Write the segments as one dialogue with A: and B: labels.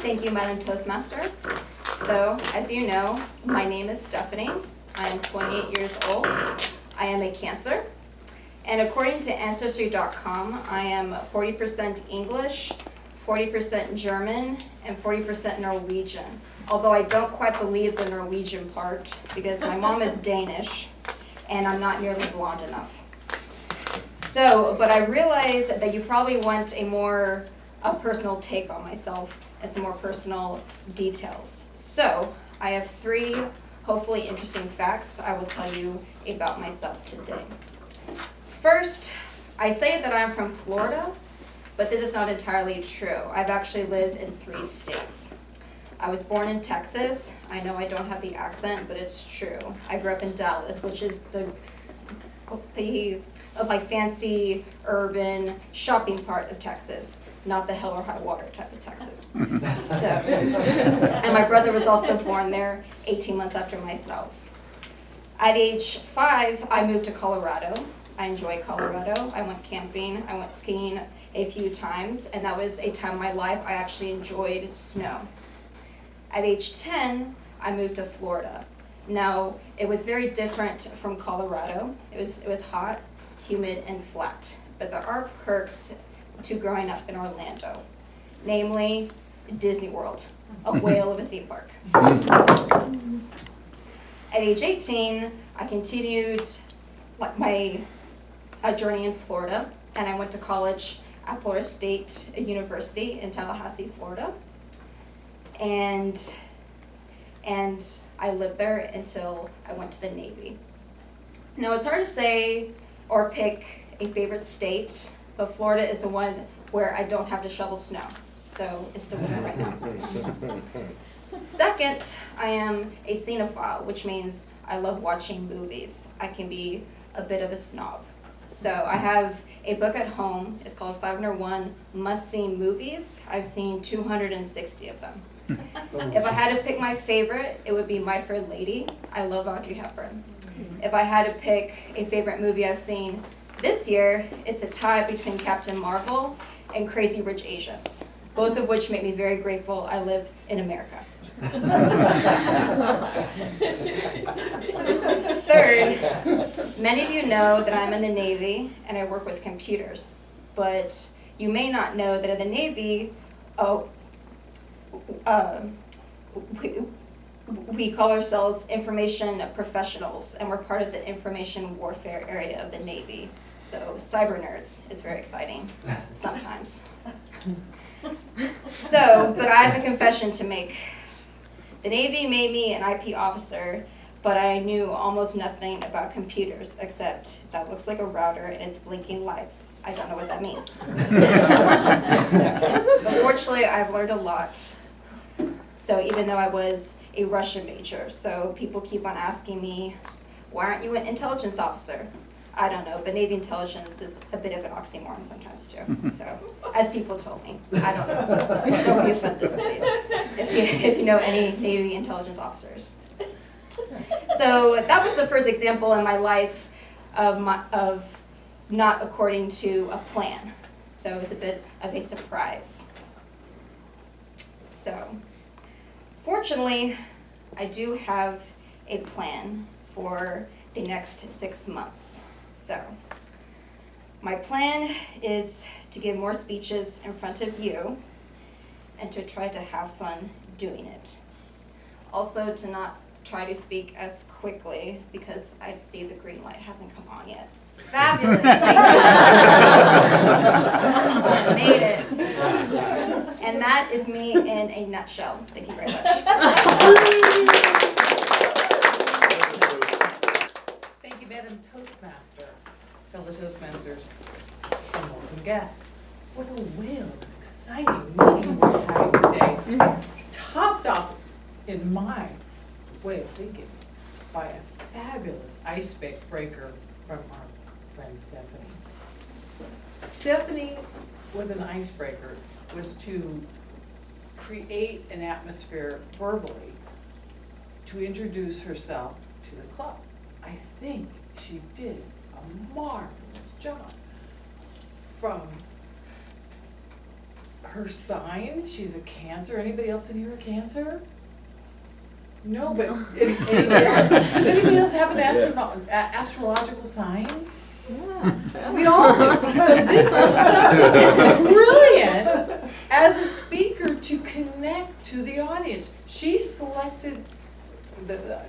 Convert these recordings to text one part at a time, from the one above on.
A: Thank you, Madam Toastmaster. So, as you know, my name is Stephanie. I am 28 years old. I am a Cancer. And according to Ancestry.com, I am 40% English, 40% German, and 40% Norwegian. Although I don't quite believe the Norwegian part because my mom is Danish and I'm not nearly blonde enough. So, but I realize that you probably want a personal take on myself and some more personal details. So, I have 3 hopefully interesting facts I will tell you about myself today. First, I say that I'm from Florida, but this is not entirely true. I've actually lived in 3 states. I was born in Texas. I know I don't have the accent, but it's true. I grew up in Dallas, which is the fancy urban shopping part of Texas, not the hell or high water type of Texas. And my brother was also born there 18 months after myself. At age 5, I moved to Colorado. I enjoy Colorado. I went camping, I went skiing a few times, and that was a time in my life I actually enjoyed snow. At age 10, I moved to Florida. Now, it was very different from Colorado. It was hot, humid, and flat. But there are perks to growing up in Orlando, namely Disney World, a whale of a theme park. At age 18, I continued my journey in Florida, and I went to college at Florida State University in Tallahassee, Florida. And I lived there until I went to the Navy. Now, it's hard to say or pick a favorite state, but Florida is the one where I don't have to shovel snow. So it's the winter right now. Second, I am a cinephile, which means I love watching movies. I can be a bit of a snob. So I have a book at home. It's called 501 Must-See Movies. I've seen 260 of them. If I had to pick my favorite, it would be My Fair Lady. I love Audrey Hepburn. If I had to pick a favorite movie I've seen this year, it's a tie between Captain Marvel and Crazy Rich Asians, both of which make me very grateful I live in America. Third, many of you know that I'm in the Navy and I work with computers, but you may not know that in the Navy, we call ourselves information professionals, and we're part of the information warfare area of the Navy. So cyber nerds is very exciting sometimes. But I have a confession to make. The Navy made me an IP officer, but I knew almost nothing about computers except that looks like a router and it's blinking lights. I don't know what that means. But fortunately, I've learned a lot. So even though I was a Russian major, so people keep on asking me, why aren't you an intelligence officer? I don't know, but Navy intelligence is a bit of an oxymoron sometimes too. So, as people told me, I don't know. Don't be offended, please, if you know any Navy intelligence officers. So that was the first example in my life of not according to a plan. So it was a bit of a surprise. So, fortunately, I do have a plan for the next 6 months. So, my plan is to give more speeches in front of you and to try to have fun doing it. Also, to not try to speak as quickly because I see the green light hasn't come on yet. Fabulous! I made it. And that is me in a nutshell. Thank you very much.
B: Thank you, Madam Toastmaster. Fellow Toastmasters, and welcome guests. What a whale of exciting meeting we're having today. Topped off, in my way of thinking, by a fabulous icebreaker from our friend Stephanie. Stephanie, with an icebreaker, was to create an atmosphere verbally to introduce herself to the club. I think she did a marvelous job. From her sign, she's a Cancer. Anybody else in here a Cancer? No, but anybody else, does anybody else have an astrological sign?
C: Yeah.
B: We all do. So this is something that's brilliant as a speaker to connect to the audience. She selected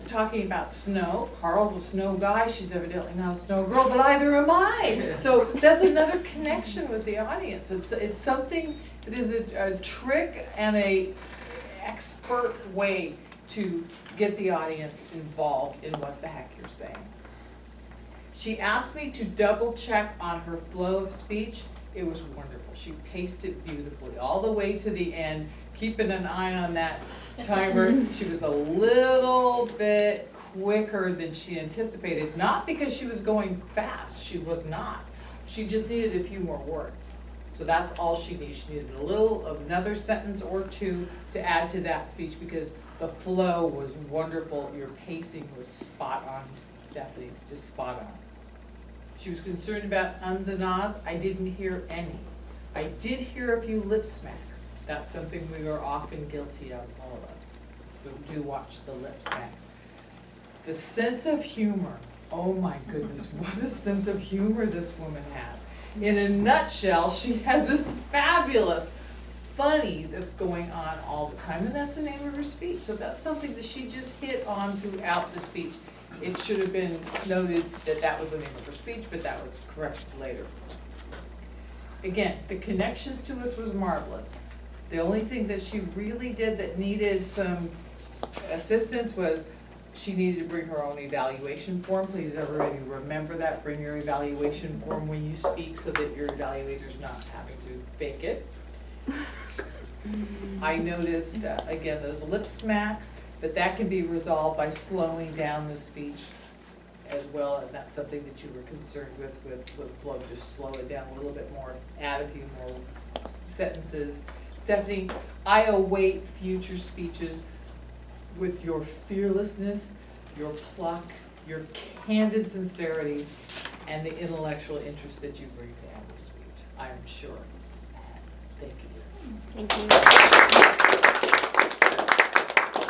B: talking about snow. Carl's a snow guy. She's evidently not a snow girl, but either am I. So that's another connection with the audience. It's something that is a trick and a expert way to get the audience involved in what the heck you're saying. She asked me to double check on her flow of speech. It was wonderful. She paced it beautifully all the way to the end, keeping an eye on that timer. She was a little bit quicker than she anticipated, not because she was going fast. She was not. She just needed a few more words. So that's all she needed. She needed another sentence or two to add to that speech because the flow was wonderful. Your pacing was spot on, Stephanie, just spot on. She was concerned about ums and ahs. I didn't hear any. I did hear a few lip smacks. That's something we are often guilty of, all of us. So do watch the lip smacks. The sense of humor. Oh my goodness, what a sense of humor this woman has. In a nutshell, she has this fabulous funny that's going on all the time, and that's the name of her speech. So that's something that she just hit on throughout the speech. It should have been noted that that was the name of her speech, but that was corrected later. Again, the connections to us was marvelous. The only thing that she really did that needed some assistance was she needed to bring her own evaluation form. Please everybody remember that. Bring your evaluation form when you speak so that your evaluator's not having to fake it. I noticed, again, those lip smacks, that can be resolved by slowing down the speech as well, and that's something that you were concerned with flow. Just slow it down a little bit more, add a few more sentences. Stephanie, I await future speeches with your fearlessness, your pluck, your candid sincerity, and the intellectual interest that you bring to every speech. I am sure. Thank you.
A: Thank you.